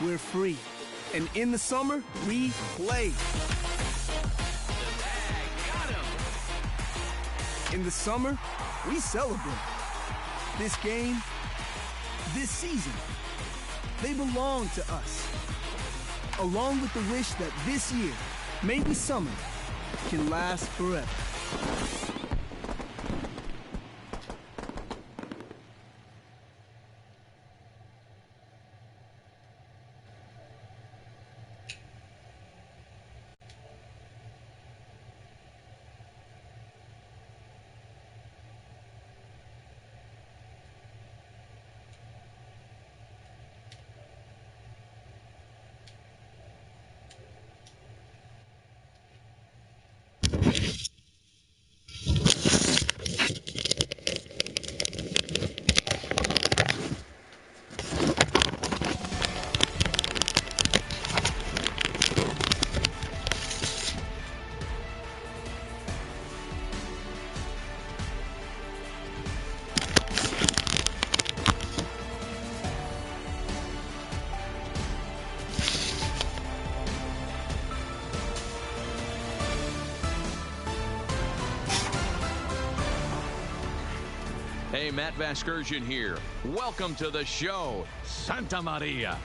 we're free. And in the summer, we play. In the summer, we celebrate. This game, this season, they belong to us. Along with the wish that this year, maybe summer, can last forever. Hey, Matt Vasgersian here. Welcome to the show, Santa Maria.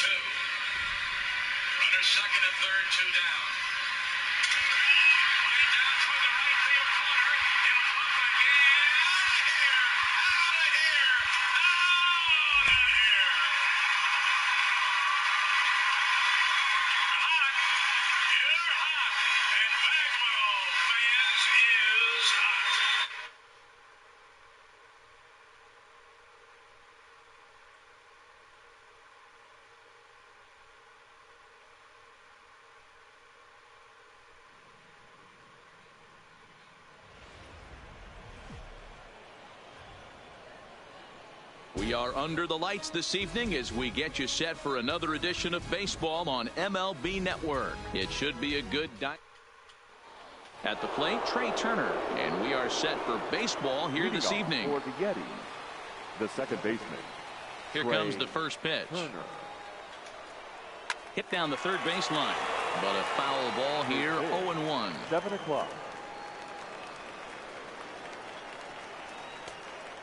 2. Runner second and third, 2 down. Line down toward the right field corner. It'll drop again. Out of here. Out of here. Hot. You're hot. And Bagwell fans is hot. We are under the lights this evening as we get you set for another edition of baseball on MLB Network. It should be a good night. At the plate, Trey Turner, and we are set for baseball here this evening. For the Yeti, the second baseman. Here Trey comes the first pitch. Turner. Hit down the third baseline, but a foul ball here, 0-1. 7 o'clock.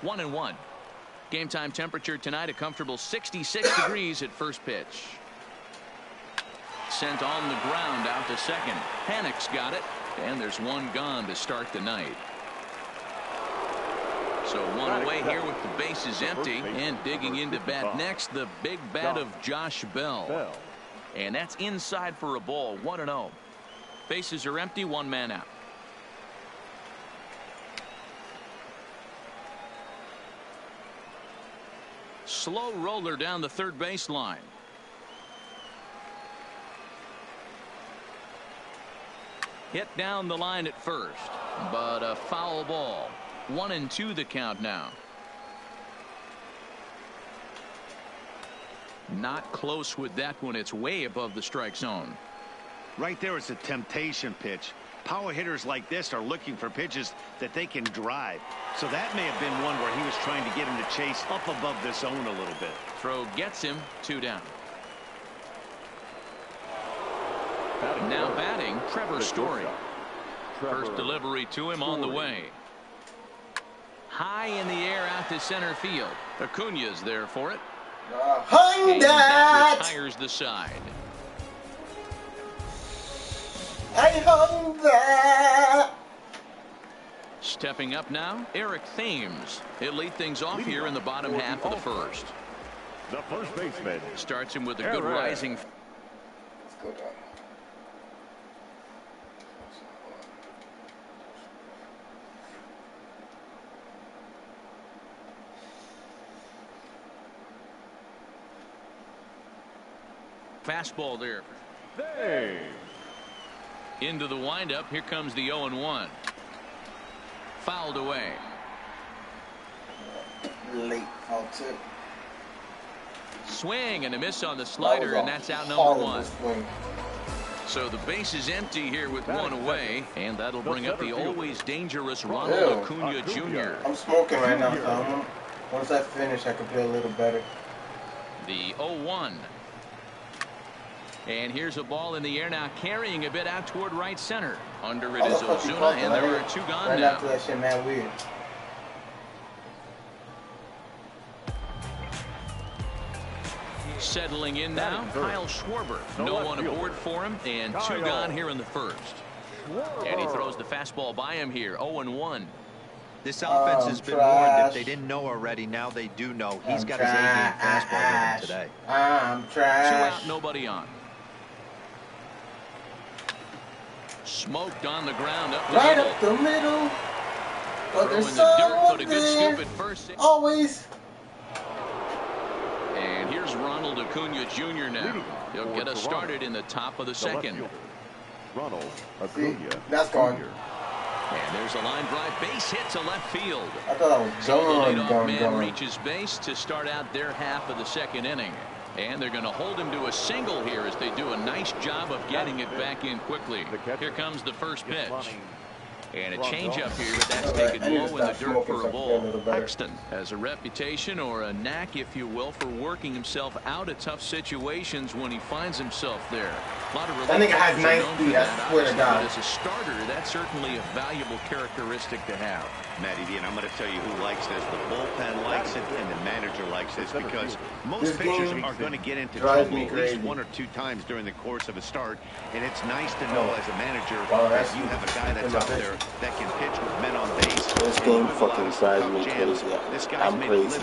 1-1. Game time temperature tonight, a comfortable 66 degrees at first pitch. Sent on the ground out to second. Panic's got it, and there's one gone to start the night. So one away here with the bases empty, and digging into bat next, the big bat of Josh Bell. And that's inside for a ball, 1-0. Bases are empty, one man out. Slow roller down the third baseline. Hit down the line at first, but a foul ball. 1-2 the count now. Not close with that one. It's way above the strike zone. Right there, it's a temptation pitch. Power hitters like this are looking for pitches that they can drive. So that may have been one where he was trying to get him to chase up above the zone a little bit. Throw gets him, 2 down. Now batting, Trevor Story. First delivery to him on the way. High in the air out to center field. Acuña's there for it. And that retires the side. Stepping up now, Eric Thames. He'll lead things off here in the bottom half of the first. The first baseman Starts him with a good rising. Let's go down. Fastball there. Hey. Into the windup. Here comes the 0-1. Fouled away. Late foul tip. Swing and a miss on the slider, and that's out number 1. Swing. So the base is empty here with one away, and that'll bring up the always dangerous Ronald Acuña Jr. I'm smoking right now, so once I finish, I can play a little better. The 0-1. And here's a ball in the air now, carrying a bit out toward right center. Under it is Ozuna, and there are 2 gone right now. after that shit, man, weird. Settling in now, Kyle Schwarber. No one aboard for him, and 2 gone here in the first. And he throws the fastball by him here, 0-1. This offense has been warned. If they didn't know already, now they do know. He's got his A-game fastball with him today. I'm 2 trash. out, nobody on. Smoked on the ground up the Right middle. up the middle. But there's Throwing the dirt, someone but a good scoop at first. always. And here's Ronald Acuña Jr. now. He'll get us started in the top of the second. Ronald See, Acuña. that's gone. And there's a line drive, base hit to left field. I thought I was So the leadoff done. man reaches base to start out their half of the second inning. And they're going to hold him to a single here as they do a nice job of getting it back in quickly. Here comes the first pitch. And a changeup here, but that's taken low in the dirt for a ball. Paxton has a reputation or a knack, if you will, for working himself out of tough situations when he finds himself there. A lot of that nigga has nice speed, I swear to God. But as a starter, that's certainly a valuable characteristic to have. Matty D, and I'm going to tell you who likes this. The bullpen likes it, and the manager likes this, because most pitchers are going to get into trouble at least 1 or 2 times during the course of a start, and it's nice to know as a manager that you have a guy that's out there that can pitch with men on base. This game fucking drives me crazy. I'm crazy.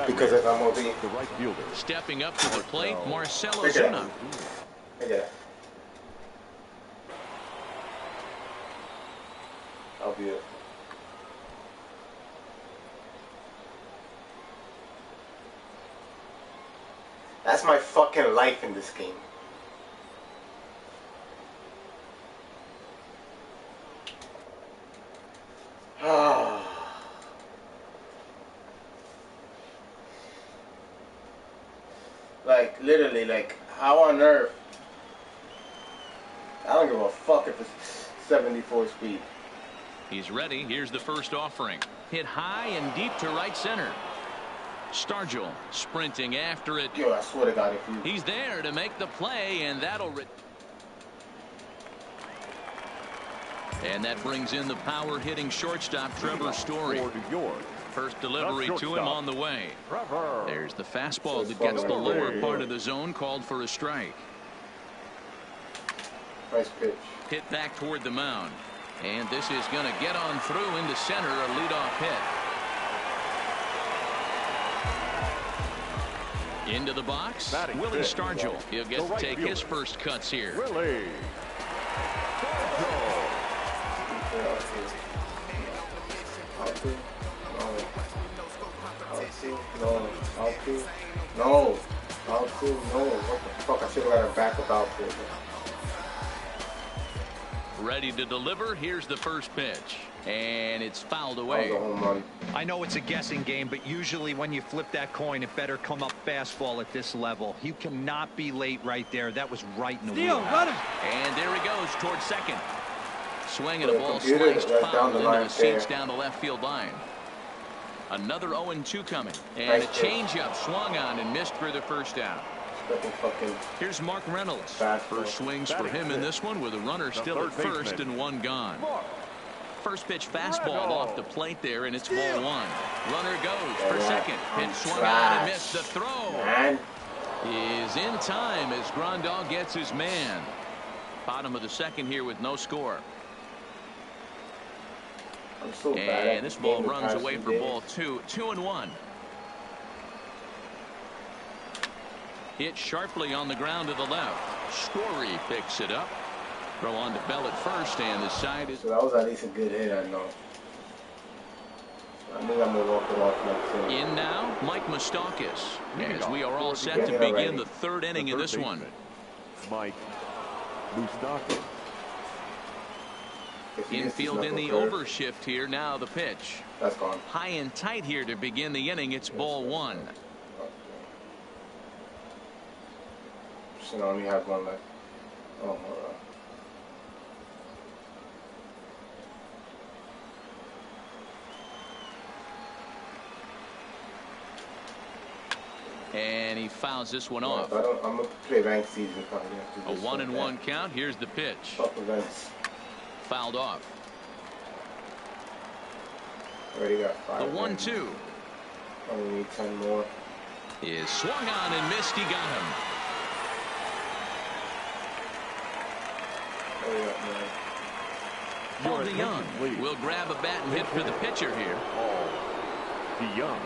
Because if I'm OB. The right fielder. Stepping up to the plate, Marcelo Zuna. Look at that. I'll be it. That's my fucking life in this game. Like, literally, like, how on earth? I don't give a fuck if it's 74 speed. He's ready. Here's the first offering. Hit high and deep to right center. Stargell sprinting after it. Yo, I swear to God, if you... He's there to make the play, and that'll... And that brings in the power-hitting shortstop, Trevor Story. First delivery to him on the way. There's the fastball that gets the lower part of the zone, called for a strike. Nice pitch. Hit back toward the mound. And this is going to get on through into center, a leadoff hit. Into the box, Willie Stargell. He'll get to take his first cuts here. Willie. No. What the fuck? I should have got a backup outfit. Ready to deliver. Here's the first pitch. And it's fouled away. I know it's a guessing game, but usually when you flip that coin, it better come up fastball at this level. You cannot be late right there. That was right in the wheelhouse. And there he goes towards second. Swinging a ball sliced foul into the seats down the left field line. Another 0-2 coming. And a changeup swung on and missed for the first out. Here's Mark Reynolds. First swings for him in this one with a runner still at first and one gone. First pitch fastball off the plate there, and it's ball 1. Runner goes for second. Pitch swung on and missed. The throw is in time as Grandal gets his man. Bottom of the second here with no score. And this ball runs away for ball 2. 2-1. Hit sharply on the ground to the left. Story picks it up. Throw on to Bell at first, and the side is... So that was at least a good hit, I know. I think I'm going to walk it off next inning. In now, Mike Moustakas, as we are all set to begin the third inning in this one. Mike Moustakas. Infield in the overshift here. Now the pitch. That's gone. High and tight here to begin the inning. It's ball 1. Should only have one left. Oh, hold on. And he fouls this one off. I'm going to play ranked season. A 1-1 count. Here's the pitch. Fouled off. Already got 5. The 1-2. Only need 10 more. Is swung on and missed. He got him. Paul DeYoung will grab a bat and hit for the pitcher here. DeYoung.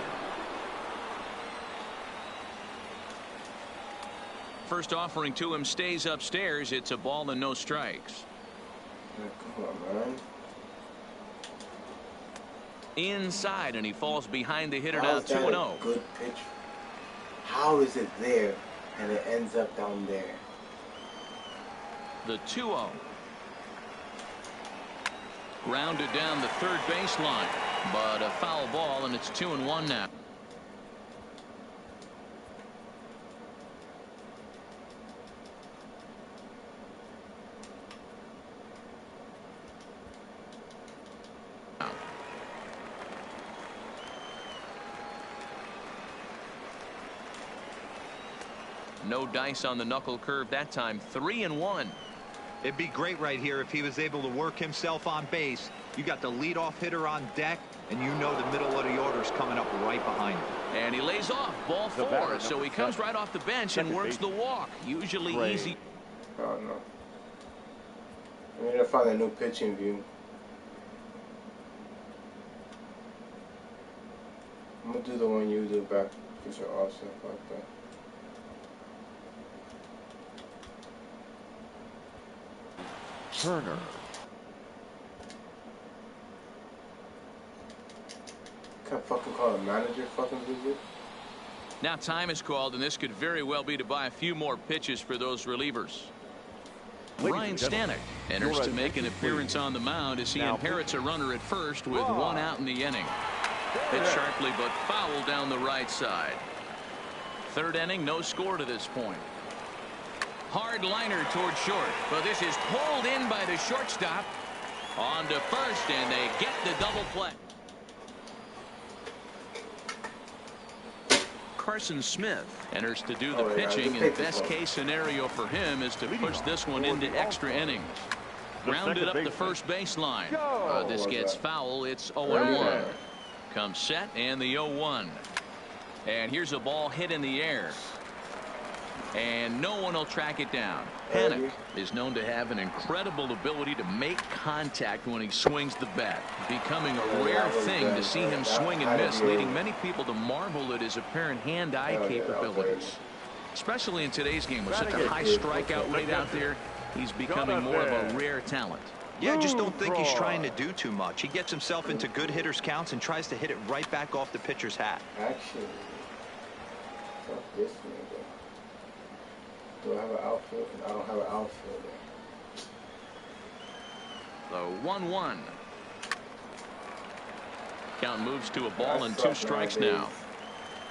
First offering to him stays upstairs. It's a ball and no strikes. Come on, man. Inside, and he falls behind the hitter now 2-0. Good pitch. How is it there and it ends up down there? The 2-0. Grounded down the third baseline, but a foul ball, and it's 2-1 now. No dice on the knuckle curve that time. 3-1. It'd be great right here if he was able to work himself on base. You got the leadoff hitter on deck, and you know the middle of the order is coming up right behind him. And he lays off ball 4, so he comes right off the bench and works the walk. Usually easy. Oh no. I need to find a new pitching view. I'm gonna do the one you do back, get your offset like that. Turner. Can't fucking call a manager fucking visit. Now time is called, and this could very well be to buy a few more pitches for those relievers. Ryan Stanek enters to make an appearance on the mound as he inherits a runner at first with 1 out in the inning. Hit sharply but foul down the right side. 3rd inning, no score to this point. Hard liner toward short, but this is pulled in by the shortstop. On to first, and they get the double play. Carson Smith enters to do the pitching, and the best case scenario for him is to push this one into extra innings. Grounded up the first baseline. This gets foul. It's 0-1. Comes set, and the 0-1. And here's a ball hit in the air. And no one will track it down. Panik is known to have an incredible ability to make contact when he swings the bat, becoming a rare thing to see him swing and miss, leading many people to marvel at his apparent hand-eye capabilities. Especially in today's game with such a high strikeout rate out there, he's becoming more of a rare talent. Yeah, I just don't think he's trying to do too much. He gets himself into good hitters' counts and tries to hit it right back off the pitcher's hat. Actually, fuck this nigga. Do I have an outfield? I don't have an outfield there. The 1-1. Count moves to a ball and 2 strikes now.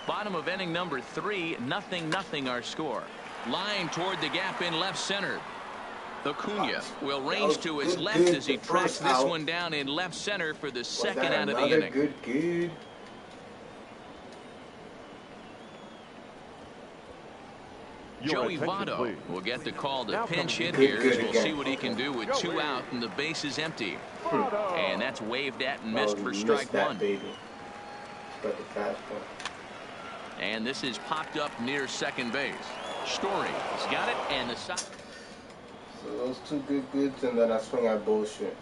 Bottom of inning number 3, 0-0 our score. Line toward the gap in left center. Acuna will range to his left as he tracks this one down in left center for the 2nd out of the inning. Good. Joey Votto will get the call to pinch hit here as we'll see what he can do with 2 out and the base is empty. And that's waved at and missed for strike 1. And this is popped up near second base. Story has got it, and the side. So those 2 goods, and then I swing at bullshit.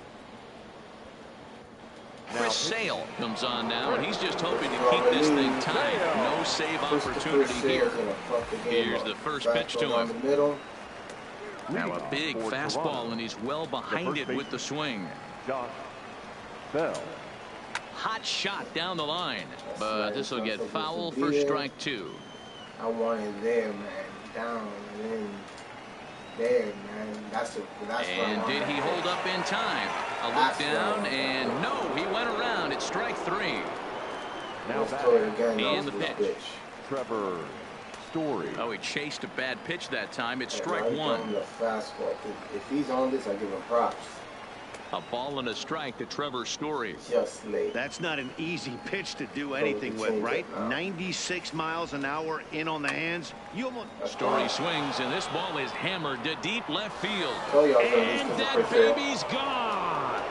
Chris Sale comes on now, and he's just hoping to keep this thing tied. No save opportunity here. Here's the first pitch to him. Now a big fastball, and he's well behind it with the swing. Hot shot down the line, but this will get foul for strike 2. I want it there, man. Down and then there, man. That's and did he hold up in time? A look down, and no, he went around. It's strike 3. Now in the pitch. Trevor Story. Oh, he chased a bad pitch that time. It's strike 1. Fastball. If he's on this, I give him props. A ball and a strike to Trevor Story. Just late. That's not an easy pitch to do anything with, right? 96 miles an hour in on the hands. Story swings, and this ball is hammered to deep left field. And that baby's gone.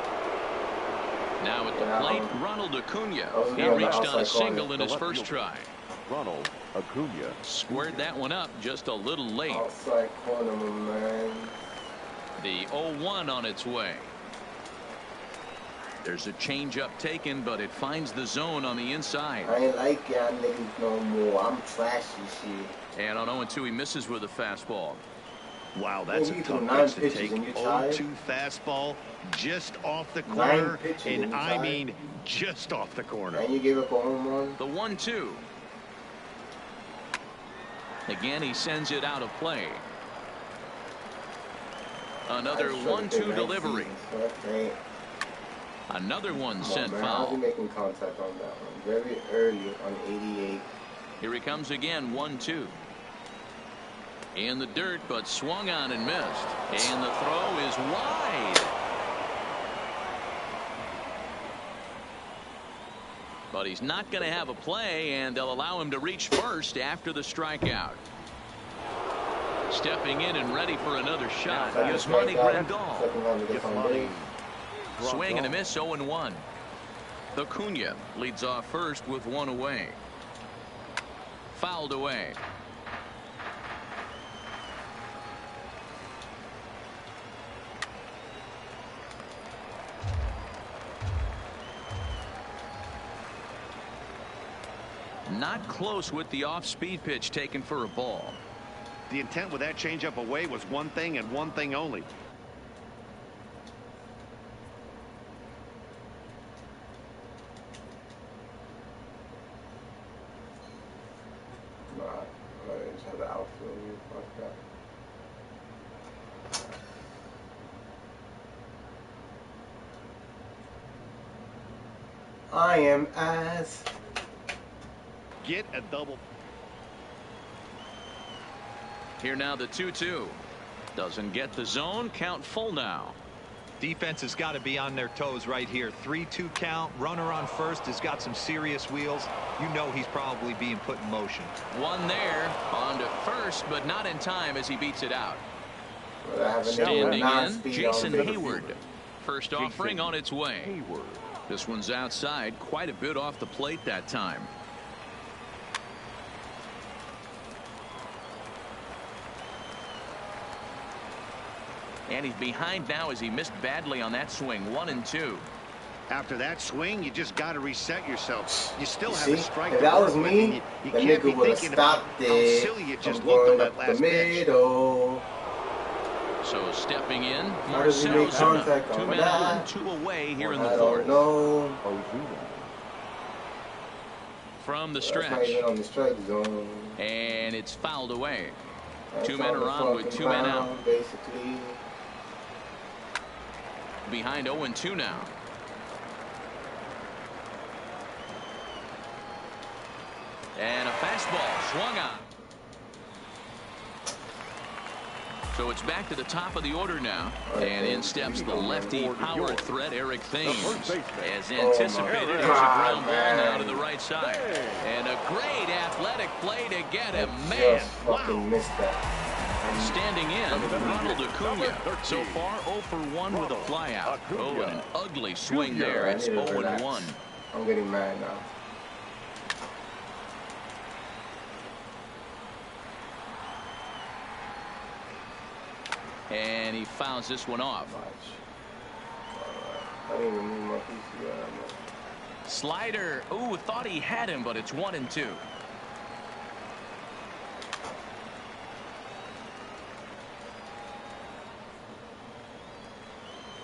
Now at the plate, Ronald Acuna. He reached on a single in his first try. Ronald Acuna squared that one up just a little late. Outside corner, man. The 0-1 on its way. There's a changeup taken, but it finds the zone on the inside. I ain't like y'all niggas no more. I'm trashy shit. And on 0-2, he misses with a fastball. Wow, that's a tough pitch to take. 0-2 fastball just off the corner, and I mean just off the corner. And you gave up a home run? The 1-2. Again, he sends it out of play. Another 1-2 delivery. Another one sent foul. I'll be making contact on that one. Very early on 88. Here he comes again, 1-2. In the dirt, but swung on and missed. And the throw is wide. But he's not going to have a play, and they'll allow him to reach first after the strikeout. Stepping in and ready for another shot. That's Yasmani right, Grandal. Swing and a miss, 0-1. Acuna leads off first with one away. Fouled away. Not close with the off-speed pitch taken for a ball. The intent with that changeup away was one thing and one thing only. The outfield, I am as. Get a double. Here now the 2-2. Doesn't get the zone. Count full now. Defense has got to be on their toes right here. 3-2 count. Runner on first has got some serious wheels. You know he's probably being put in motion. One there. On to first, but not in time as he beats it out. Standing in, Jason Hayward. First offering on its way. This one's outside, quite a bit off the plate that time. And he's behind now as he missed badly on that swing. 1-2. After that swing, you just got to reset yourself. You still have a strike. If that was me, the nigga would have stopped there. Silly you just I'm looked going on up that the last pitch. middle. So stepping in, How does he make contact on 2 men that? on, 2 away here in the I fourth. don't know. From the That's not stretch. even on the strike zone. And it's fouled away. That's 2 men on the are on with 2 men out. ground, basically. Behind 0-2 now. And a fastball swung on. So it's back to the top of the order now. And in steps the lefty power threat, Eric Thames. As anticipated, it's a ground ball now to the right side. And a great athletic play to get him. Man, Fucking missed that. standing in, Ronald Acuna. So far, 0 for 1 with a flyout. Oh, and an ugly swing there. It's 0-1. I'm getting mad now. And he fouls this one off. I didn't even move my PC. Slider. Ooh, thought he had him, but it's 1-2.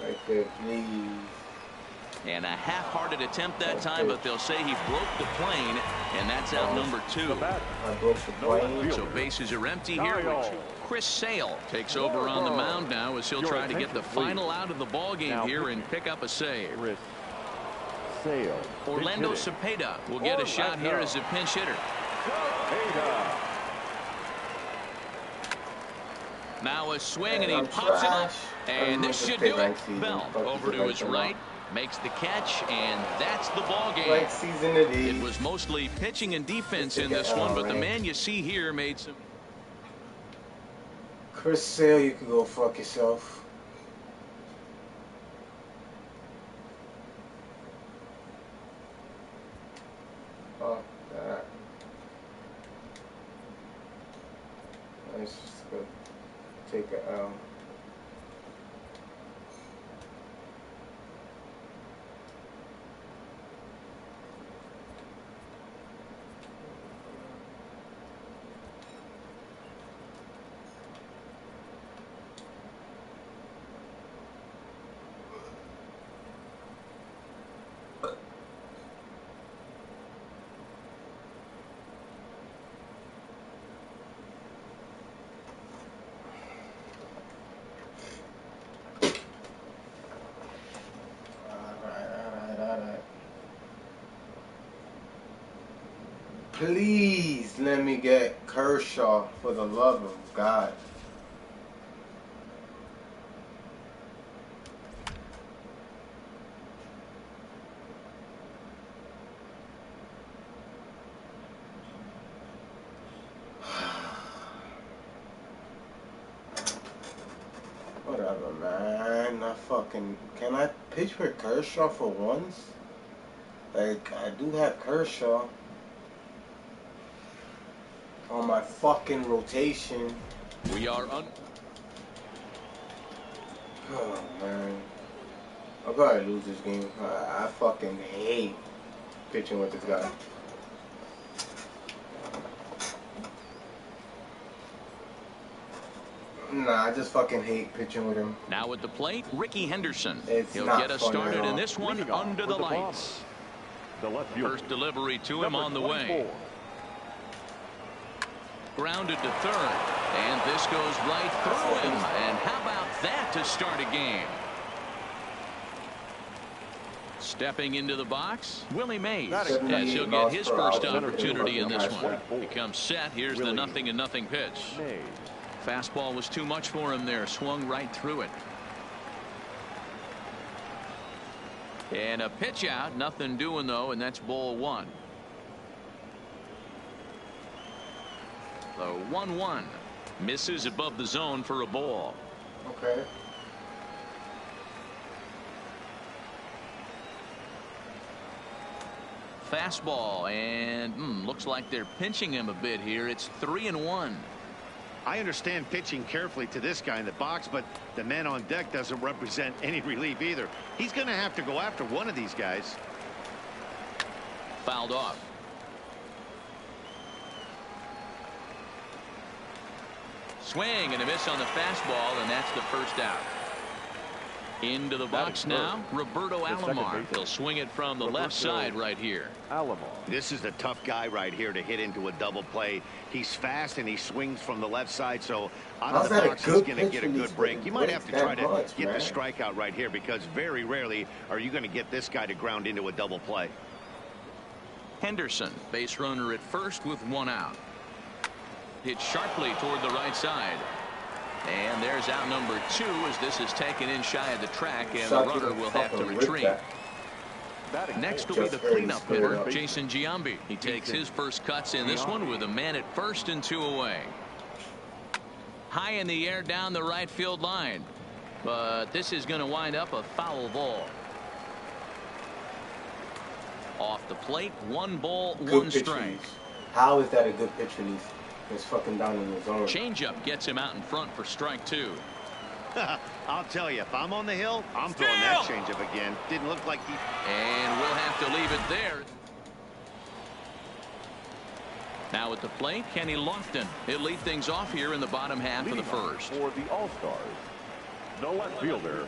Right there, please. And a half-hearted attempt that time, but they'll say he broke the plane, and that's out number 2. I broke the plane. So bases are empty here. Chris Sale takes over on the mound now as he'll try to get the final out of the ball game here and pick up a save. Orlando Cepeda will get a shot here as a pinch hitter. Now a swing, and he pops it up. And this should do it. Bell over to his right. Makes the catch, and that's the ball game. It was mostly pitching and defense in this one, but the man you see here made some. Chris Sale, you can go fuck yourself. Oh, that. Let's just go take a L. Please let me get Kershaw, for the love of God. Whatever, man. I fucking... Can I pitch for Kershaw for once? Like, I do have Kershaw on my fucking rotation. We are Oh, man. I'll probably lose this game. I fucking hate pitching with this guy. Nah, I just fucking hate pitching with him. Now at the plate, Ricky Henderson. It's He'll not get us fun at started in all. this one under the lights. The left fielder, First delivery to him number on the way. 24. Grounded to third. And this goes right through him. And how about that to start a game? Stepping into the box, Willie Mays, as he'll get his first opportunity in this one. Becomes set. Here's the 0-0 pitch. Fastball was too much for him there. Swung right through it. And a pitch out. Nothing doing, though, and that's ball one. The 1-1. Misses above the zone for a ball. Okay. Fastball, and looks like they're pinching him a bit here. It's 3-1. I understand pitching carefully to this guy in the box, but the man on deck doesn't represent any relief either. He's going to have to go after one of these guys. Fouled off. Swing and a miss on the fastball, and that's the first out. Into the box now, Roberto Alomar. He'll swing it from the left side right here. Alomar. This is the tough guy right here to hit into a double play. He's fast and he swings from the left side, so out of the box he's going to get a good break. You might have to try to get the strikeout right here, because very rarely are you going to get this guy to ground into a double play. Henderson, base runner at first with one out. Hit sharply toward the right side. And there's out number 2 as this is taken in shy of the track, and the runner will have to retreat. Next will be the cleanup hitter, Jason Giambi. He takes his first cuts in this one with a man at first and 2 away. High in the air down the right field line. But this is going to wind up a foul ball. Off the plate, 1 ball, 1 strike. How is that a good pitch release? It's fucking down in the zone. Changeup gets him out in front for strike 2. I'll tell you, if I'm on the hill, I'm throwing that changeup again. Didn't look like he... And we'll have to leave it there. Now at the plate, Kenny Lofton. He'll lead things off here in the bottom half of the first. For the All-Stars, the left fielder,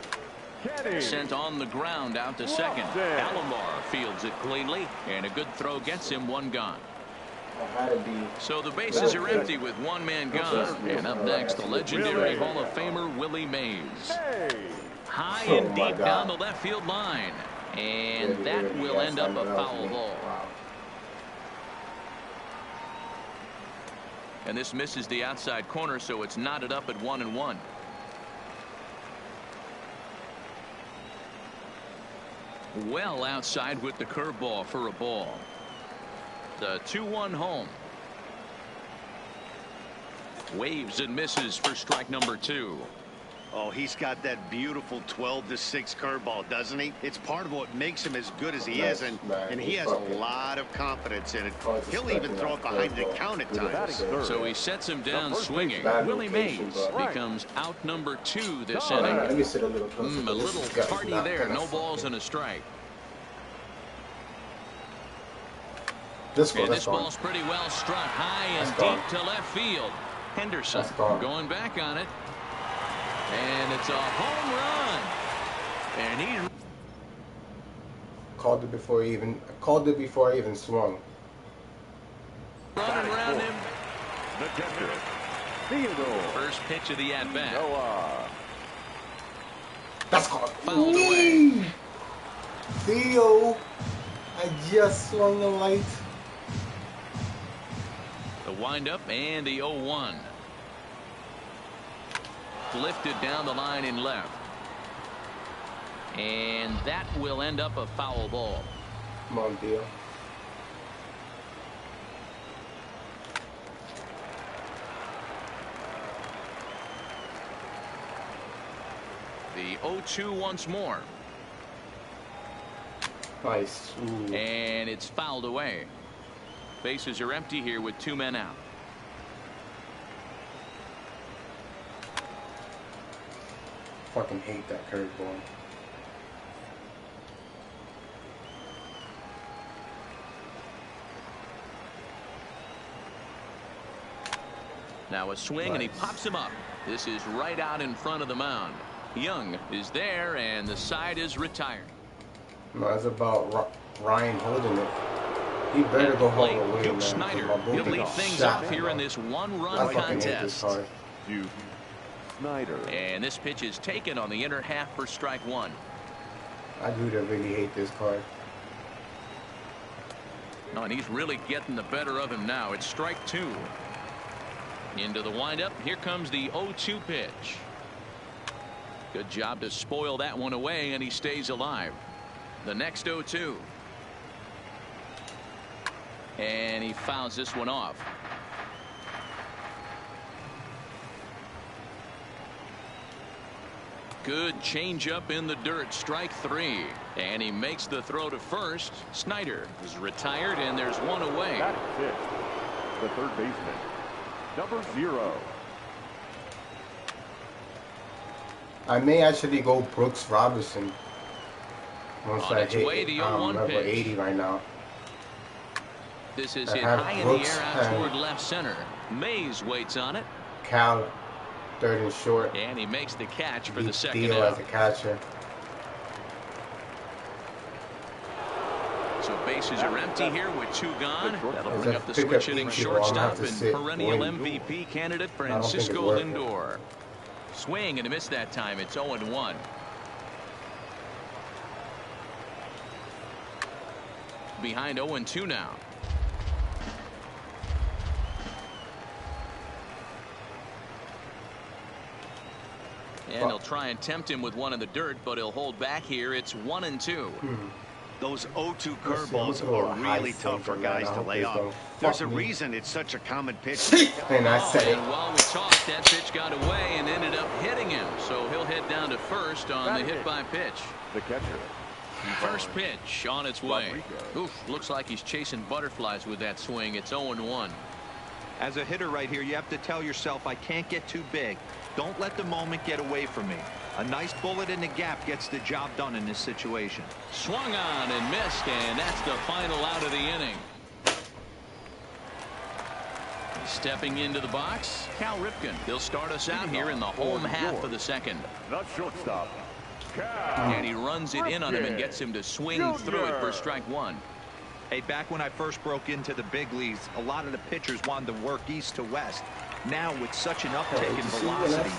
Kenny. Sent on the ground out to second. Alomar fields it cleanly, and a good throw gets him 1 gone. So the bases are empty with 1 man gone. And up next, the legendary Hall of Famer Willie Mays. High and deep down the left field line. And that will end up a foul ball. And this misses the outside corner, so it's knotted up at 1-1. Well outside with the curveball for a ball. The 2-1 home. Waves and misses for strike number 2. Oh, he's got that beautiful 12-6 curveball, doesn't he? It's part of what makes him as good as he is, and he has a lot of confidence in it. He'll even throw it behind the count at times. So he sets him down swinging. Willie Mays becomes out number 2 this inning. Let me sit a little A little party there. No balls and a strike. This ball's pretty well struck high and deep to left field. Henderson going back on it. And it's a home run. And he called it before I even swung. Running around him. The catcher, Theodore. First pitch of the at-bat. That's called. Fouled away. Theo, I just swung the light. The windup and the 0-1. Lifted down the line in left. And that will end up a foul ball. Come on, Theo. The 0-2 once more. Nice. Ooh. And it's fouled away. Bases are empty here with 2 men out. Fucking hate that curveball. Now a swing, and he pops him up. This is right out in front of the mound. Young is there, and the side is retired. No, it's about Ryan holding it. He better go home away, Duke man. Snyder. He'll lead things off here in this one-run contest. Duke Snyder. And this pitch is taken on the inner half for strike 1. I do really hate this card. No, and he's really getting the better of him now. It's strike 2. Into the windup. Here comes the 0-2 pitch. Good job to spoil that one away, and he stays alive. The next 0-2. And he fouls this one off. Good changeup in the dirt. Strike 3. And he makes the throw to first. Snyder is retired, and there's one away. That's it. The third baseman, number 0. I may actually go Brooks Robinson. Once On I its hit way, the 0-1 level pitch. 80 right now. This is I hit have high in Brooks the air out and toward left center. Mays waits on it. Cal, third and short. And he makes the catch for the second deal out. as a catcher. So bases are empty here with 2 gone. That'll bring up the Pick up switch-hitting each shortstop to and sit perennial win. MVP candidate I don't think it's Francisco worth it. Lindor. Swing and a miss that time. It's 0-1. Behind 0-2 now. And he'll try and tempt him with one in the dirt, but he'll hold back here. It's 1-2. Those 0-2 curveballs are really tough for guys to lay off. There's a reason it's such a common pitch. And I said it. And while we talked, that pitch got away and ended up hitting him. So he'll head down to first on the hit-by-pitch. The catcher. First pitch on its way. Oof, looks like he's chasing butterflies with that swing. It's 0-1. As a hitter right here, you have to tell yourself, I can't get too big. Don't let the moment get away from me. A nice bullet in the gap gets the job done in this situation. Swung on and missed, and that's the final out of the inning. Stepping into the box, Cal Ripken. He'll start us out here in the home half of the second. The shortstop, Cal. And he runs it in on him and gets him to swing through it for strike 1. Hey, back when I first broke into the big leagues, a lot of the pitchers wanted to work east to west. Now, with such an uptick in velocity,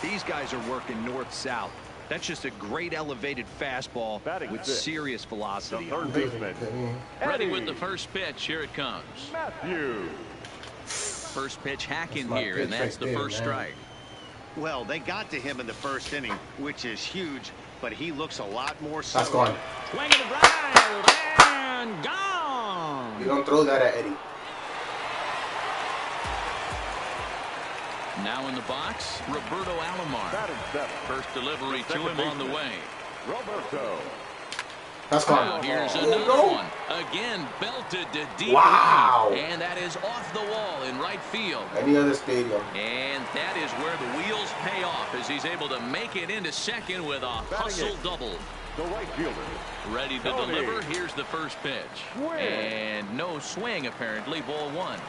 these guys are working north-south. That's just a great elevated fastball with serious velocity. The third baseman, Ready with the first pitch. Here it comes. Matthew. First pitch hacking here, and that's the first strike. Well, they got to him in the first inning, which is huge, but he looks a lot more That's solid. gone. Swing and a drive, and gone. You don't throw that at Eddie. Now in the box, Roberto Alomar. Batting seventh, First delivery to him on the way. Roberto. That's Now gone. here's There you another go. one. Again, belted to deep Wow. right. And that is off the wall in right field. Any other stadium. And that is where the wheels pay off as he's able to make it into second with a hustle double. The right fielder. Ready to Tony. deliver. Here's the first pitch. Swing. And no swing, apparently. Ball 1.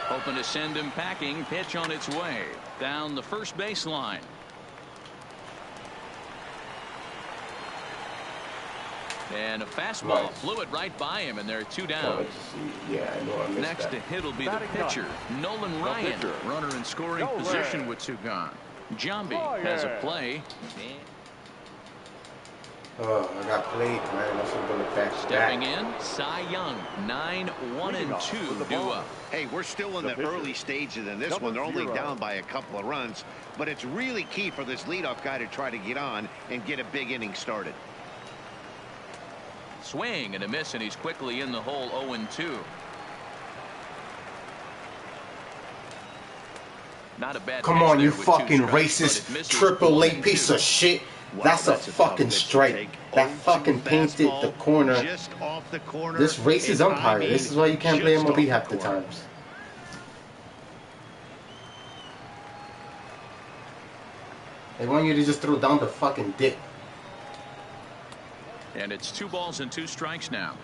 Hoping to send him packing. Pitch on its way. Down the first baseline. And a fastball Nice. flew it right by him, and there are 2 Oh, down. yeah, I know I missed Next that. to hit will be the Batting pitcher, Nolan Ryan. pitcher. Runner in scoring Nolan. position with 2 gone. Jambi has a play. Oh, I got played, man. I should have been a back. Stepping in, Cy Young, 9-1-2 due up. Hey, we're still in the early stages in this one. They're only down by a couple of runs, but it's really key for this leadoff guy to try to get on and get a big inning started. Swing and a miss, and he's quickly in the hole. 0-2. Not a bad. Come on, you fucking racist triple A piece of shit. Wow, that's a fucking strike. That fucking painted the corner. Just off the corner. This racist umpire. This is why you can't play MLB half the times. They want you to just throw down the fucking dick. And it's 2 balls and 2 strikes now.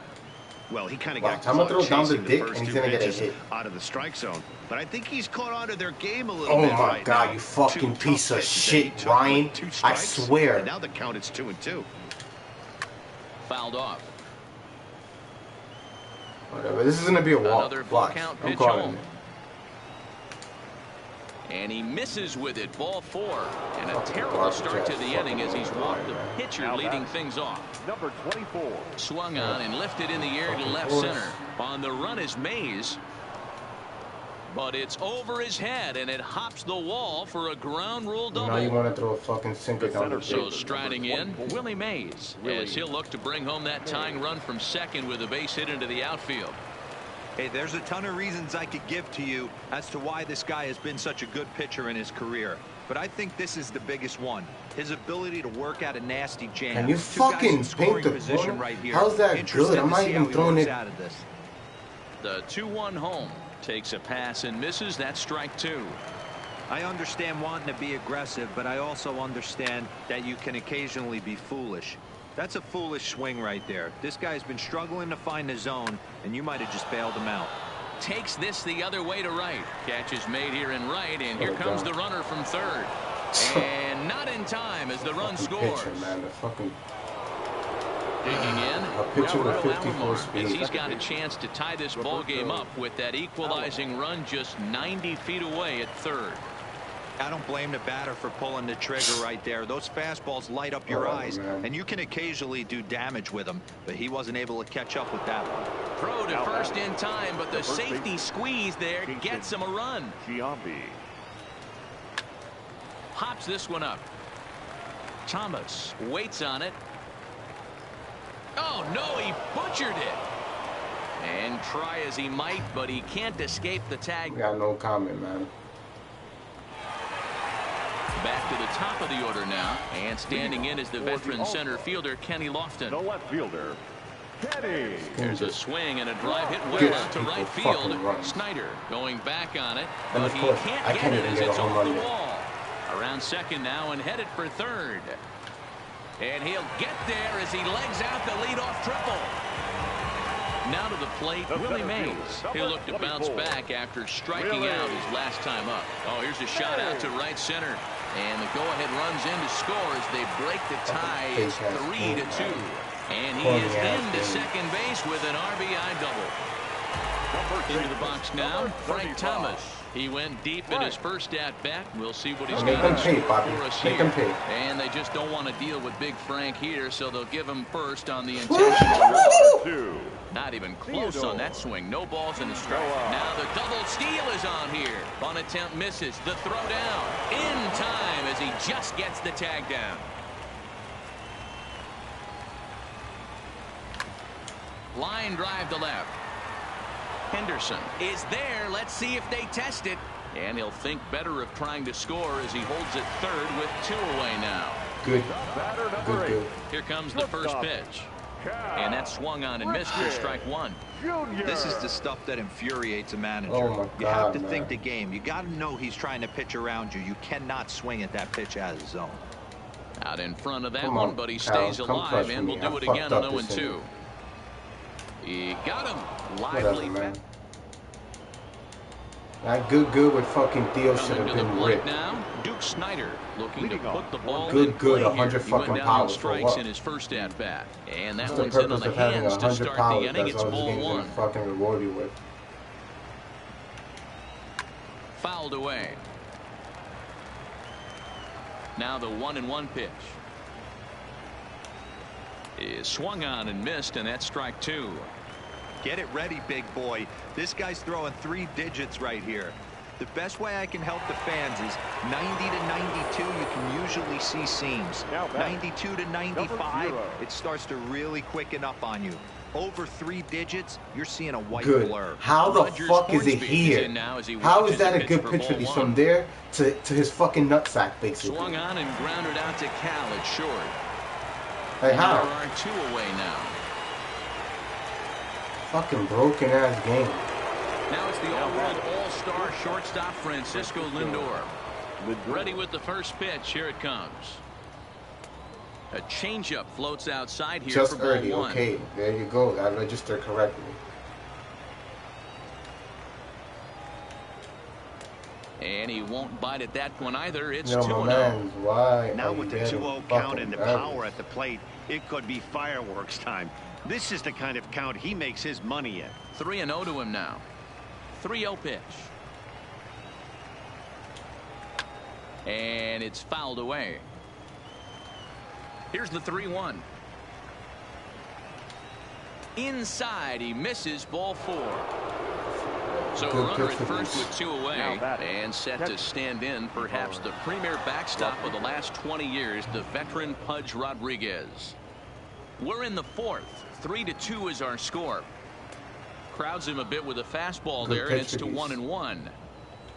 Well, he kind of got caught throw down the dick and he's gonna get a hit out of the strike zone. But I think he's caught onto their game a little bit. Oh my God, you fucking piece of shit, Ryan! I swear. And now the count is 2-2. Fouled off. Whatever. This is gonna be a walk. Another full count pitch home. And he misses with it. Ball 4. And a terrible start to the inning as he's walked the pitcher leading things off. Number 24. Swung on and lifted in the air to left center. On the run is Mays. But it's over his head and it hops the wall for a ground rule double. Now you want to throw a fucking sinker down the So striding in, Willie Mays, as he'll look to bring home that tying run from second with a base hit into the outfield. Hey, there's a ton of reasons I could give to you as to why this guy has been such a good pitcher in his career. But I think this is the biggest one. His ability to work out a nasty jam. Can you fucking paint the corner? Right here. How's that good? I'm not even throwing it. Out of this. The 2-1 home takes a pass and misses. That's strike 2. I understand wanting to be aggressive, but I also understand that you can occasionally be foolish. That's a foolish swing right there. This guy's been struggling to find the zone, and you might have just bailed him out. Takes this the other way to right. Catch is made here in right, and here comes the runner from third. And not in time as the run scores. Pitcher, man, the fucking digging in. A pitcher with 54 speed. He's got a chance to tie this ball game up with that equalizing run just 90 feet away at third. I don't blame the batter for pulling the trigger right there. Those fastballs light up your eyes, and you can occasionally do damage with them, but he wasn't able to catch up with that one. Throw to first in time, but the safety squeeze there gets him a run. Hops this one up. Thomas waits on it. Oh, no, he butchered it. And try as he might, but he can't escape the tag. We got no comment, man. Back to the top of the order now, and standing in is the veteran center fielder Kenny Lofton. The left fielder, Kenny. There's a swing and a drive hit well out to right field. Snyder going back on it, but he can't get it as it's off the wall. Around second now and headed for third. And he'll get there as he legs out the leadoff triple. Now to the plate, Willie Mays. He'll look to bounce back after striking out his last time up. Oh, here's a shot out to right center. And the go-ahead runs in to score as they break the tie. It's 3-2. And he is into second base with an RBI double. Into the box now, Frank Thomas. He went deep in his first at-bat. We'll see what he's got in store for us here. And they just don't want to deal with Big Frank here, so they'll give him first on the intentional. Not even close on that swing. No balls in the strike. Now the double steal is on here. On attempt misses. The throw down in time as he just gets the tag down. Line drive to left. Henderson is there. Let's see if they test it. And he'll think better of trying to score as he holds it third with 2 away now. Good. Good. Here comes the first pitch. And that swung on and missed for strike 1. This is the stuff that infuriates a manager. Oh my God, you have to think the game. You got to know he's trying to pitch around you. You cannot swing at that pitch out of the zone. Out in front of that one, but he stays alive and will do it again on 0-2. He got him. Lively. That good with fucking deal should have been ripped. Now, Duke Snyder looking to put the ball good, in play 100 here. fucking power strikes in his first at bat, and that one's in on the hands to start the inning. It's ball 1. Fucking reward you with. Fouled away. Now the 1-1 pitch. is swung on and missed, and that's strike 2. Get it ready, big boy. This guy's throwing 3 digits right here. The best way I can help the fans is 90 to 92, you can usually see seams. 92 to 95, it starts to really quicken up on you. Over 3 digits, you're seeing a white blur. How the fuck is it here? How is that a good pitch release from there to his fucking nutsack, basically? Swung on and grounded out to Cal at short. Hey, how? There are 2 away now. Fucking broken ass game. Now it's the all-world all-star shortstop Francisco Lindor. Ready with the first pitch. Here it comes. A changeup floats outside here. Just for ball early. 1. Okay, there you go. That registered correctly. And he won't bite at that one either. It's 2-0. Why? Now with the 2-0 count and the power at the plate, it could be fireworks time. This is the kind of count he makes his money in. 3-0 to him now. 3-0 pitch. And it's fouled away. Here's the 3-1. Inside, he misses, ball 4. So a runner at first with 2 away and set to stand in perhaps the premier backstop of the last 20 years, the veteran Pudge Rodriguez. We're in the 4th. 3-2 is our score. Crowds him a bit with a fastball there, and it's to 1-1.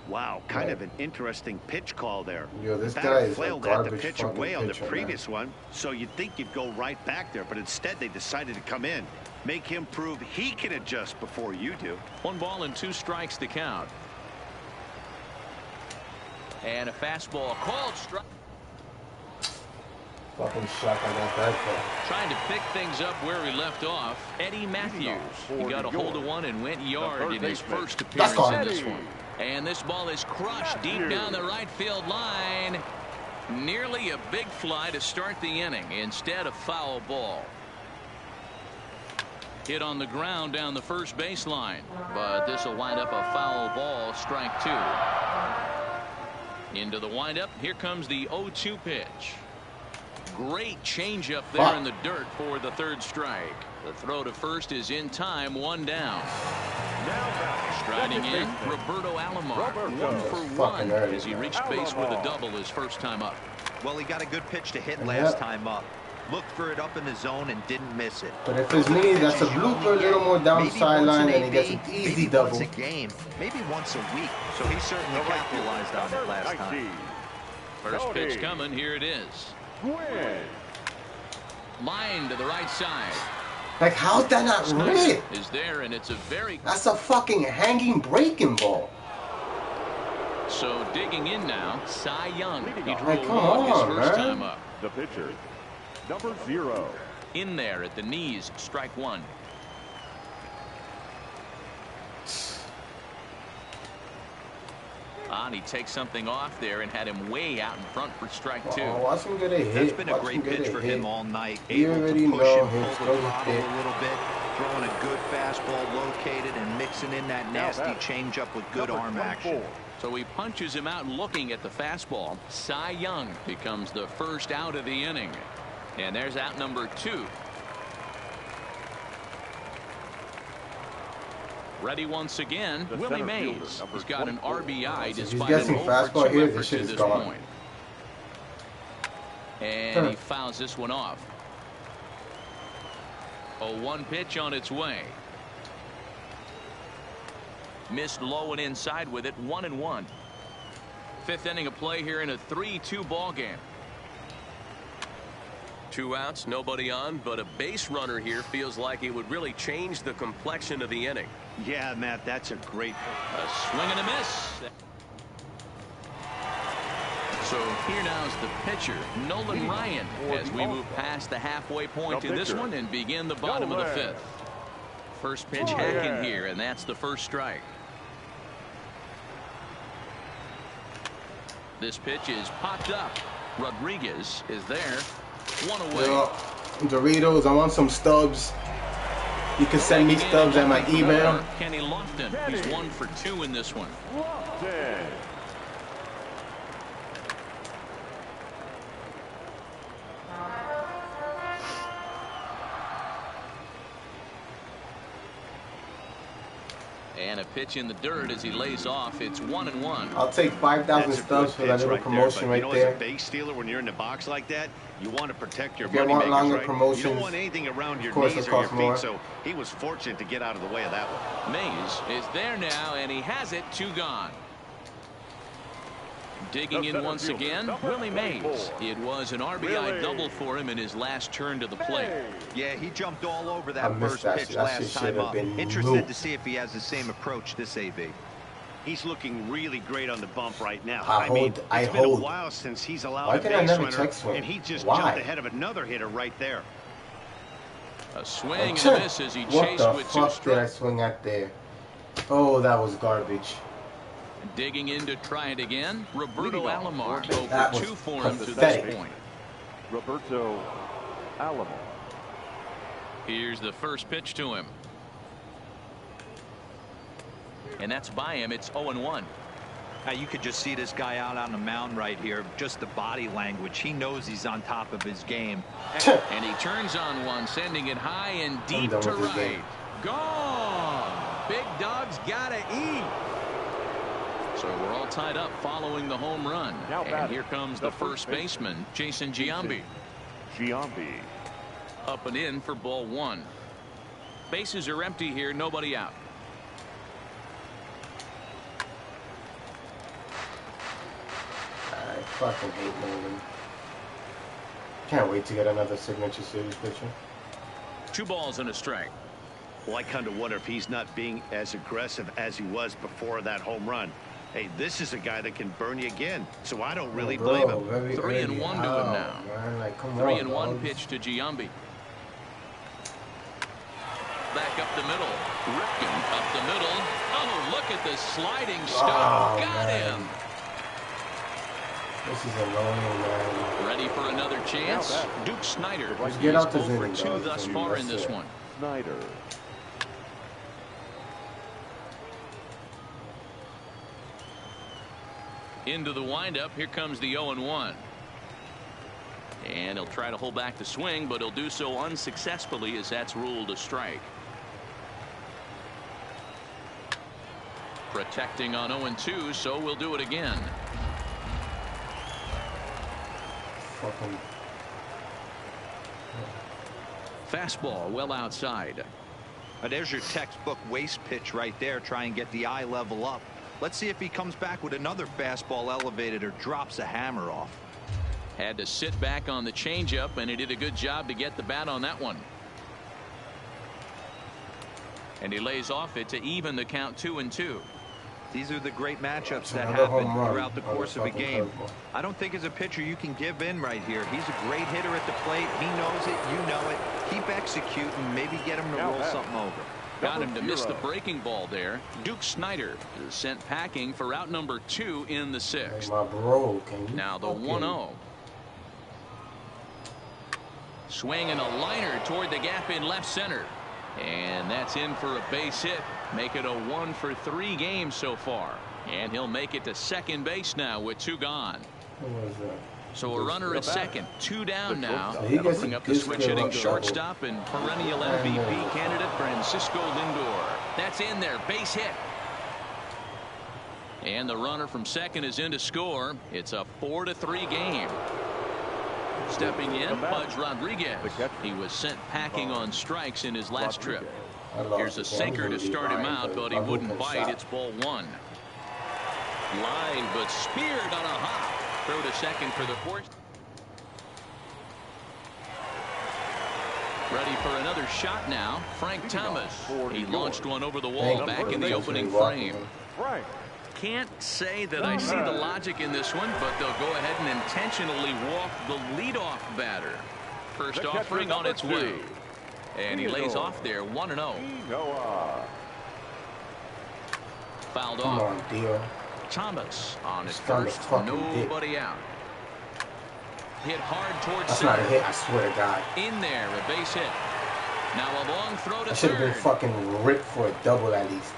Wow, kind of an interesting pitch call there. Yo, this guy is flailed a at the garbage pitch fucking away on the pitcher, previous one, so you'd think you'd go right back there, but instead they decided to come in. Make him prove he can adjust before you do. 1 ball and 2 strikes to count. And a fastball called strike. Fucking shock I got that call. Trying to pick things up where he left off. Eddie Matthews. He got a hold of one and went yard in his first appearance in this one. And this ball is crushed deep down the right field line. Nearly a big fly to start the inning. Instead, a foul ball. Hit on the ground down the first baseline. But this will wind up a foul ball, strike 2. Into the windup. Here comes the 0-2 pitch. Great changeup there in the dirt for the 3rd strike. The throw to first is in time, 1 down. Striding in, Roberto Alomar, 1 for 1 as he reached base with a double his first time up. Well, he got a good pitch to hit last time up. Looked for it up in the zone and didn't miss it. But if it's me, that's a blooper, a little more down the sideline, and he gets an easy double. Once a game, maybe once a week. So he certainly capitalized on it last time. First pitch coming, here it is. Line to the right side. Like, how's that not red? Is there, and it's a very... That's a fucking hanging breaking ball. So digging in now, Cy Young. He drew Hey, come a walk his on, first man. time up. The pitcher, number 0. In there at the knees, strike 1. On, he takes something off there and had him way out in front for strike 2. Oh, watch him get a hit. That's been a great pitch for him all night. You Able already to push know him, his pull the throttle hit. a little bit, throwing a good fastball located and mixing in that nasty changeup with good arm action. So he punches him out looking at the fastball. Cy Young becomes the first out of the inning. And there's out number 2. Ready once again, Willie Mays. He's got an RBI despite an 0-for-2 effort to this point. And he fouls this one off. A 1 pitch on its way. Missed low and inside with it, 1-1. 5th inning of play here in a 3-2 ball game. 2 outs, nobody on, but a base runner here feels like it would really change the complexion of the inning. Yeah, Matt, that's a great point. A swing and a miss. So here now is the pitcher, Nolan Ryan, as we move past the halfway point to this one and begin the bottom of the 5th. First pitch hacking here, and that's the first strike. This pitch is popped up. Rodriguez is there. 1 away. Yo, Doritos, I want some stubs. You can send me stubs at my email. Kenny Lofton. He's 1 for 2 in this one. And a pitch in the dirt as he lays off. It's 1-1. I'll take 5,000 stubs for that little promotion right there. As a base stealer, when you're in the box like that, you want to protect your money makers, longer right? promotions, you don't want anything around your knees or your feet, so he was fortunate to get out of the way of that one. Mays is there now, and he has it. 2 gone. Digging in once again, Willie Mays. It was an RBI double for him in his last turn to the plate. Yeah, he jumped all over that first pitch last time up. Interested to see if he has the same approach this AB. He's looking really great on the bump right now. I mean, it's been a while since he's allowed a base runner, and he just jumped ahead of another hitter right there. A swing and a miss as he chased with 2 strikes. What the fuck did I swing at there? Oh, that was garbage. Digging in to try it again, Roberto Alomar. 0-2 for him to this point. Roberto Alomar. Here's the first pitch to him. And that's by him. It's 0-1. Now you could just see this guy out on the mound right here. Just the body language. He knows he's on top of his game. And he turns on one, sending it high and deep to right. Gone. Big dog's gotta eat. So we're all tied up following the home run. And here comes the first baseman, Jason Giambi. Up and in for ball 1. Bases are empty here, nobody out. I fucking hate Nolan. Can't wait to get another signature series pitcher. 2 balls and a strike. Well, I kind of wonder if he's not being as aggressive as he was before that home run. Hey, this is a guy that can burn you again, so I don't really blame him. 3-1 to him now. Man, like, 3-1 pitch to Giambi. Back up the middle. Ripken up the middle. Oh, look at the sliding stop. Got him. This is annoying, man. Ready for another chance? Duke Snyder. Get out the 0-2 thus far in this one. Snyder. Into the windup. Here comes the 0-1. And he'll try to hold back the swing, but he'll do so unsuccessfully as that's ruled a strike. Protecting on 0-2, so we'll do it again. Fastball well outside. There's your textbook waste pitch right there. Try and get the eye level up. Let's see if he comes back with another fastball elevated or drops a hammer off. Had to sit back on the changeup, and he did a good job to get the bat on that one. And he lays off it to even the count 2-2. These are the great matchups that happen throughout the course of a game. I don't think as a pitcher you can give in right here. He's a great hitter at the plate. He knows it. You know it. Keep executing. Maybe get him to roll something over. Got him to miss the breaking ball there. Duke Snyder is sent packing for out number 2 in the 6th. Hey, my bro, now the 1-0. Swinging a liner toward the gap in left center. And that's in for a base hit. Make it a 1-for-3 game so far. And he'll make it to second base now with 2 gone. So a runner at second, 2 down now. That'll bring up the switch hitting shortstop and perennial MVP candidate Francisco Lindor. That's in there, base hit. And the runner from second is in to score. It's a 4-3 game. Stepping in, Pudge Rodriguez. He was sent packing on strikes in his last trip. Here's a sinker to start him out, but he wouldn't bite. It's ball 1. Line, but speared on a hop. Throw to second for the fourth. Ready for another shot now. Frank Thomas. He launched one over the wall back in the opening frame. Can't say that I see the logic in this one, but they'll go ahead and intentionally walk the leadoff batter. First offering on its way. And he lays off there, 1-0. Fouled off. Thomas on his first, nobody out. Hit hard towards center. That's not a hit, I swear to God. In there, a base hit. Now a long throw to third. I should have been fucking ripped for a double at least.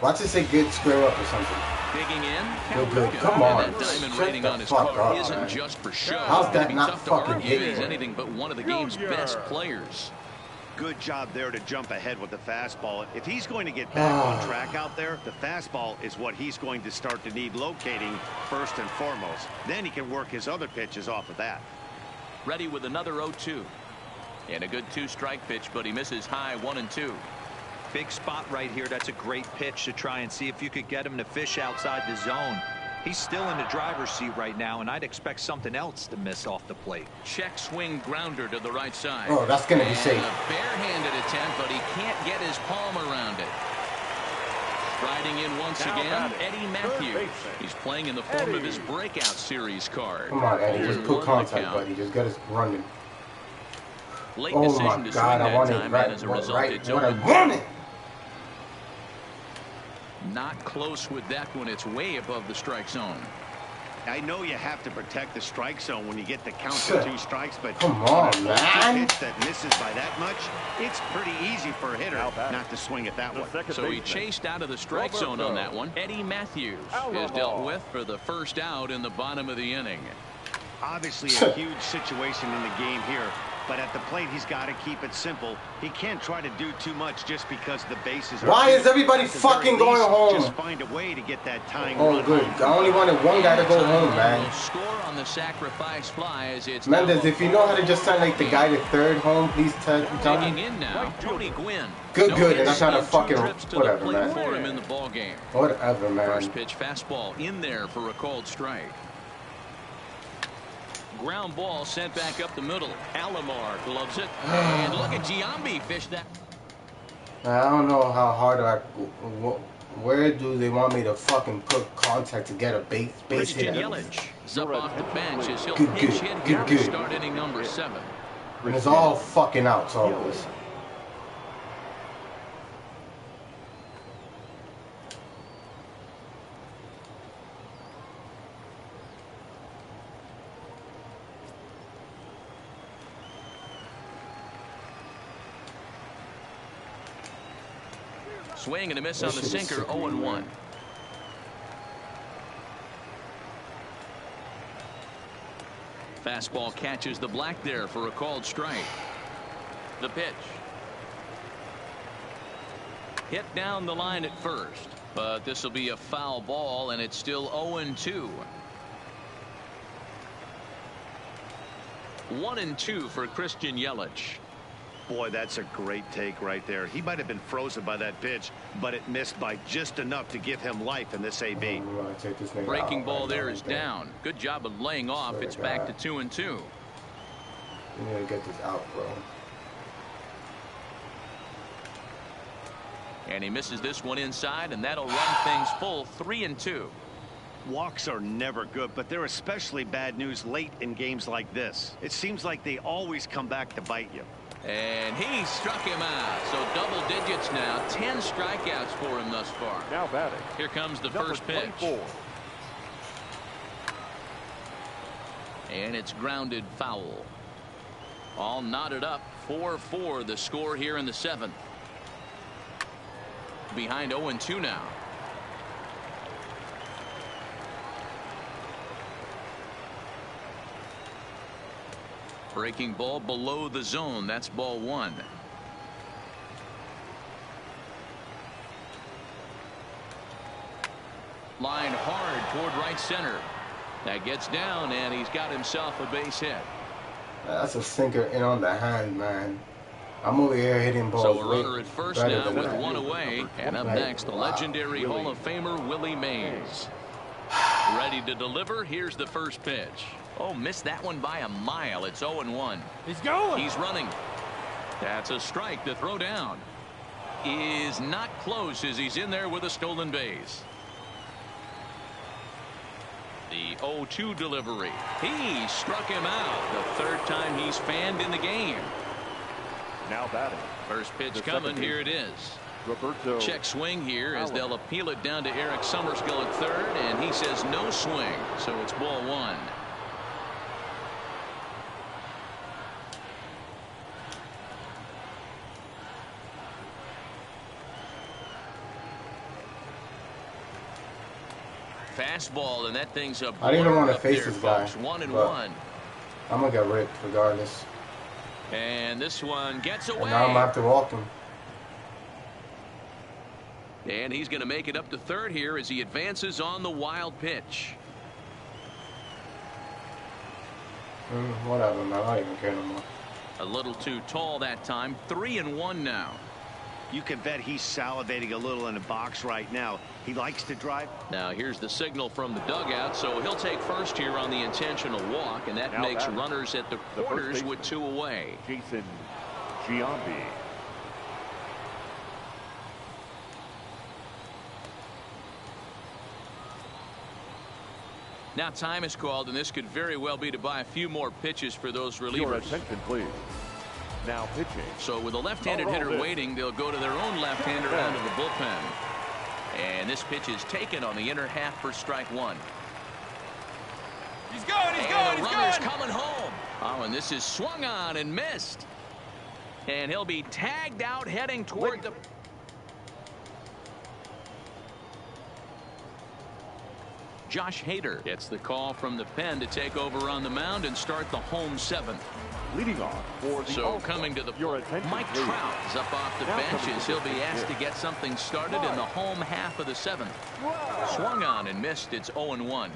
Watch it say good square up or something. Digging in. Good. Come on. That diamond rating on his car isn't just for show. How's that not fucking He's anything but one of the game's best players. Good job there to jump ahead with the fastball. If he's going to get back on track out there, the fastball is what he's going to start to need locating first and foremost. Then he can work his other pitches off of that. Ready with another 0-2. And a good 2-strike pitch, but he misses high 1-2. Big spot right here. That's a great pitch to try and see if you could get him to fish outside the zone. He's still in the driver's seat right now, and I'd expect something else to miss off the plate. Check swing grounder to the right side. Oh, that's going to be safe. A barehanded attempt, but he can't get his palm around it. Riding in once again, Eddie Matthews. He's playing in the form of his breakout series card. Come on, Eddie. Just put contact, buddy. Just get us running. Late oh, decision my to God. I want it right. as a result, it's what I wanted. Not close with that one. It's way above the strike zone. I know you have to protect the strike zone when you get the count to 2 strikes, but come on, man. Pitch that misses by that much, it's pretty easy for a hitter not to swing it that way. So he chased out of the strike zone on that one. Eddie Matthews is dealt with for the first out in the bottom of the inning. Obviously a huge situation in the game here, but at the plate he's got to keep it simple. He can't try to do too much just because the bases are... Why is everybody fucking going home? Just find a way to get that tying run. Oh, good. I only wanted one guy to go home, man. Score on the sacrifice fly as it's Mendes, if you know how to just send like the guy to third home, please tell me. In now, Tony Gwynn. Good, and I try to fucking whatever, man. For him in the ball game. Whatever, man. First pitch fastball in there for a called strike. Ground ball sent back up the middle. Alomar gloves it. And look at Giambi fish that. I don't know how hard where do they want me to fucking put contact to get a base hit? Yelich is up off the bench as he'll pinch hit here to start inning number 7. And it's all fucking outs always. Swing and a miss on the sinker, 0-1. Fastball catches the black there for a called strike. The pitch. Hit down the line at first, but this will be a foul ball, and it's still 0-2. 1-2 for Christian Yelich. Boy, that's a great take right there. He might have been frozen by that pitch, but it missed by just enough to give him life in this AB. Breaking ball there is down. Good job of laying off. It's back to 2-2. You need to get this out, bro. And he misses this one inside, and that'll run things full 3-2. Walks are never good, but they're especially bad news late in games like this. It seems like they always come back to bite you. And he struck him out. So double digits now. 10 strikeouts for him thus far. Now batting. Here comes the first pitch. 24. And it's grounded foul. All knotted up. 4-4 the score here in the 7th. Behind 0-2 now. Breaking ball below the zone. That's ball 1. Line hard toward right center. That gets down, and he's got himself a base hit. That's a sinker in on the hand, man. I'm over here hitting balls. So a runner at first now with one away. And up next, the legendary Hall of Famer Willie Mays. Ready to deliver. Here's the first pitch. Oh, missed that one by a mile. It's 0-1. He's going. He's running. That's a strike. The throw down is not close as he's in there with a stolen base. The 0-2 delivery. He struck him out. The third time he's fanned in the game. Now batting. First pitch coming. Here it is. Roberto. Check swing here as they'll appeal it down to Eric Summerskill at third, and he says no swing. So it's ball 1. Fastball, and that thing's up. I didn't want to face this guy. 1-1. I'm gonna get ripped regardless. And this one gets away. And now I'm after walking. And he's going to make it up to third here as he advances on the wild pitch. Whatever, man. I don't even care no more. A little too tall that time. 3-1 now. You can bet he's salivating a little in the box right now. He likes to drive. Now here's the signal from the dugout, so he'll take first here on the intentional walk, and that now makes runners at the corners with 2 away. Jason Giambi. Now time is called, and this could very well be to buy a few more pitches for those relievers. Your attention, please. Now pitching. So with a left-handed hitter waiting, they'll go to their own left-hander out of the bullpen. And this pitch is taken on the inner half for strike 1. He's going, he's and going, the he's runner's going. coming home. Oh, and this is swung on and missed. And he'll be tagged out heading toward the... Josh Hader gets the call from the pen to take over on the mound and start the home 7th. Leading off for the So coming to the Mike Trout is up off the bench as he'll be asked to get something started in the home half of the 7th. Swung on and missed. It's 0-1.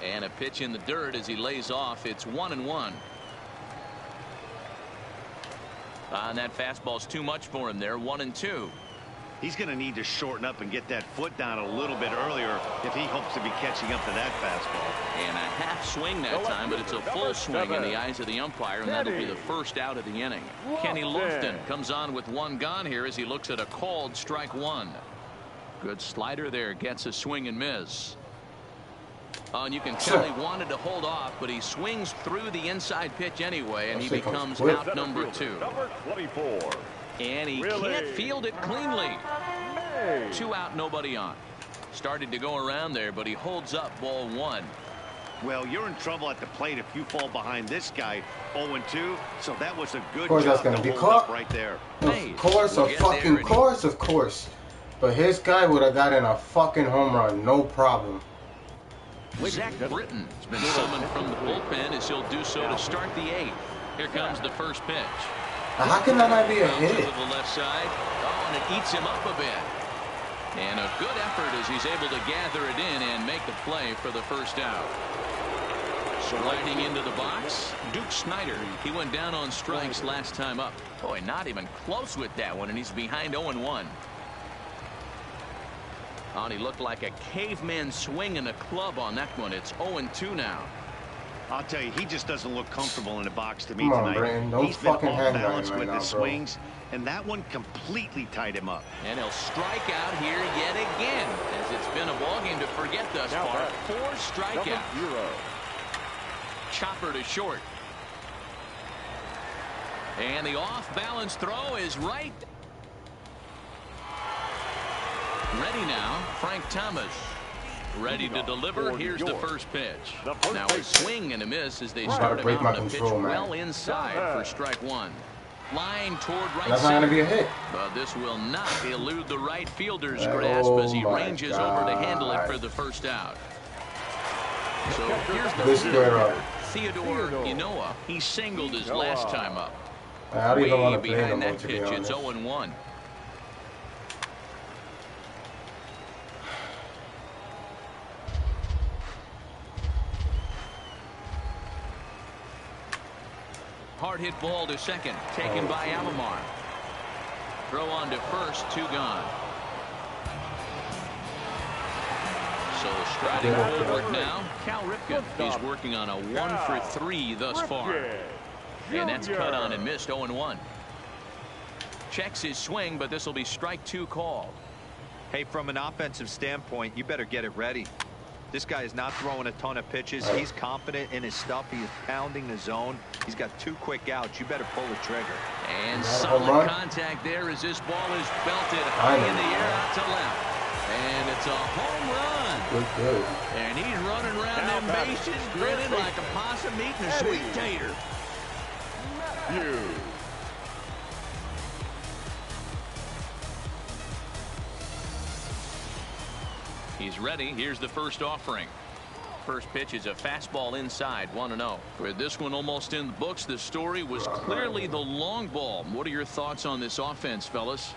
And a pitch in the dirt as he lays off. It's 1-1. And that fastball's too much for him there. 1-2. He's going to need to shorten up and get that foot down a little bit earlier if he hopes to be catching up to that fastball. And a half swing that time, but it's a full swing in the eyes of the umpire, and that'll be the first out of the inning. Kenny Lofton comes on with 1 gone here as he looks at a called strike 1. Good slider there, gets a swing and miss. Oh, and you can tell he wanted to hold off, but he swings through the inside pitch anyway, and he becomes out number 2. Number 24. And he can't field it cleanly. 2 out, nobody on. Started to go around there, but he holds up ball 1. Well, you're in trouble at the plate if you fall behind this guy 0-2. So that was a good Of course, that's job going to to be hold caught. up right there. Of course, of course. But his guy would have gotten a fucking home run, no problem. Zach Britton has been summoned from the bullpen as he'll do so to start the 8th. Here comes the first pitch. How can that not be a hit? To the left side. Oh, and it eats him up a bit. And a good effort as he's able to gather it in and make the play for the first out. Sliding into the box, Duke Snider. He went down on strikes last time up. Boy, not even close with that one, and he's behind 0-1. Oh, and he looked like a caveman swinging a club on that one. It's 0-2 now. I'll tell you, he just doesn't look comfortable in the box to me Come on, tonight. Brandon, don't He's been fucking off hang balance right with now, his bro. swings, and that one completely tied him up. And he'll strike out here yet again, as it's been a ballgame to forget thus far. 4 strikeouts. Chopper to short. And the off-balance throw is right. Ready now, Frank Thomas. Ready to deliver. Here's the first pitch. Now a swing and a miss as they start him out on a pitch well inside for strike 1. Line toward right That's not going to be a hit. But this will not elude the right fielder's grasp as he ranges over to handle it for the first out. So here's the fielder, Theodore Inoa. He singled his last time up. I don't even want to Way play no behind more, that to be pitch, it's honest. 0-1. Hard hit ball to second, taken by Alomar. Throw on to first, 2 gone. So striding forward now, Cal Ripken. He's working on a 1 for 3 thus far. And that's cut on and missed. 0-1. Checks his swing, but this will be strike 2 called. Hey, from an offensive standpoint, you better get it ready. This guy is not throwing a ton of pitches. He's confident in his stuff. He is pounding the zone. He's got 2 quick outs. You better pull the trigger. And solid contact there as this ball is belted high in the air out to left. And it's a home run. Good. And he's running around them bases, grinning like a possum eating a sweet tater. He's ready. Here's the first offering. first pitch is a fastball inside, 1-0. With this one almost in the books, the story was clearly the long ball. What are your thoughts on this offense, fellas?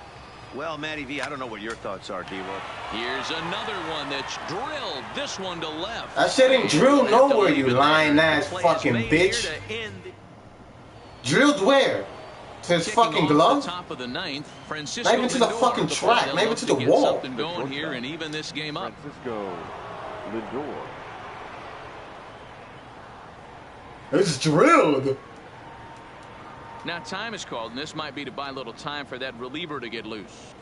Well, Matty V, I don't know what your thoughts are, D-Roll. Here's another one that's drilled. This one to left. That shit ain't drilled nowhere, you lying ass fucking bitch. Drilled where? To his fucking glove? Top of the ninth, not even to the fucking track, not even to the wall. Something going here and even this game up. Francisco Lindor. It's drilled. Now time is called, and this might be to buy a little time for that reliever to get loose.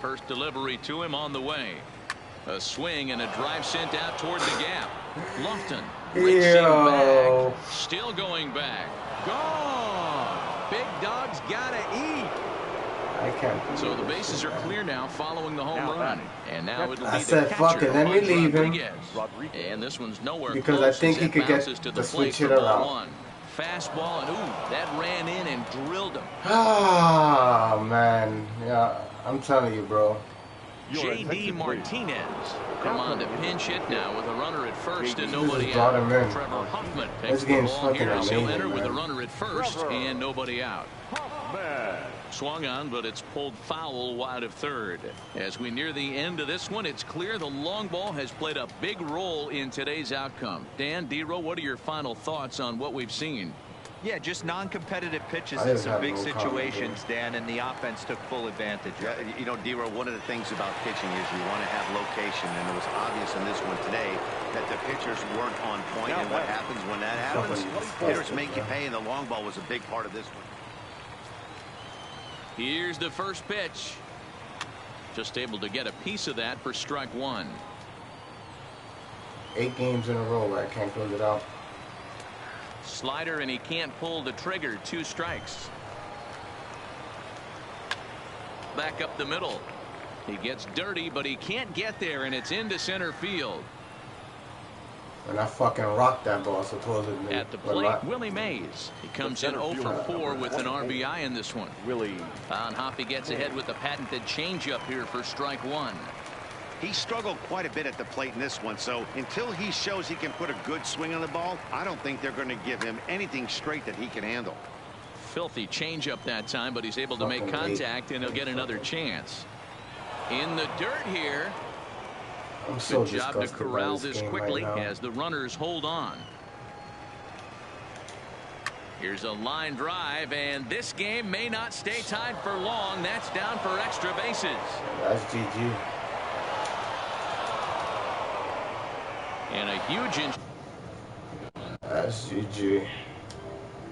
First delivery to him on the way. A swing and a drive sent out toward the gap. Lofton racing back. Still going back. Gone. Big dog's gotta eat. I can't. So the bases are clear now following the home run. And now it'll be I said, fuck it, let me leave him. And this one's nowhere because close. I think he could get to switch it around. Fastball, and ooh, that ran in and drilled him. Ah, man. Yeah, I'm telling you, bro. J.D. Martinez come on to pinch hit now with a runner at first and nobody out. Trevor Hoffman takes the ball here as he'll enter with a runner at first and nobody out. Swung on, but it's pulled foul wide of third. As we near the end of this one, it's clear the long ball has played a big role in today's outcome. Dan, D-Row, what are your final thoughts on what we've seen? Yeah, just non-competitive pitches in some big situations, Dan, and the offense took full advantage. Yeah, you know, D-Row, one of the things about pitching is you want to have location, and it was obvious in this one today that the pitchers weren't on point, and what happens when that happens? Hitters make you pay, and the long ball was a big part of this one. Here's the first pitch. Just able to get a piece of that for strike one. 8 games in a row I can't close it out. Slider, and he can't pull the trigger. 2 strikes. Back up the middle. He gets dirty, but he can't get there, and it's into center field. And I fucking rocked that ball supposedly. At the plate, Willie Mays. He comes in 0 for 4 with an RBI in this one. And Hoppy gets ahead with the patented changeup here for strike one. He struggled quite a bit at the plate in this one, so until he shows he can put a good swing on the ball, I don't think they're going to give him anything straight that he can handle. Filthy changeup that time, but he's able to make contact, and he'll get another chance. In the dirt here. Good job to corral this quickly as the runners hold on. Here's a line drive, and this game may not stay tied for long. That's down for extra bases. That's GG. And a huge That's GG.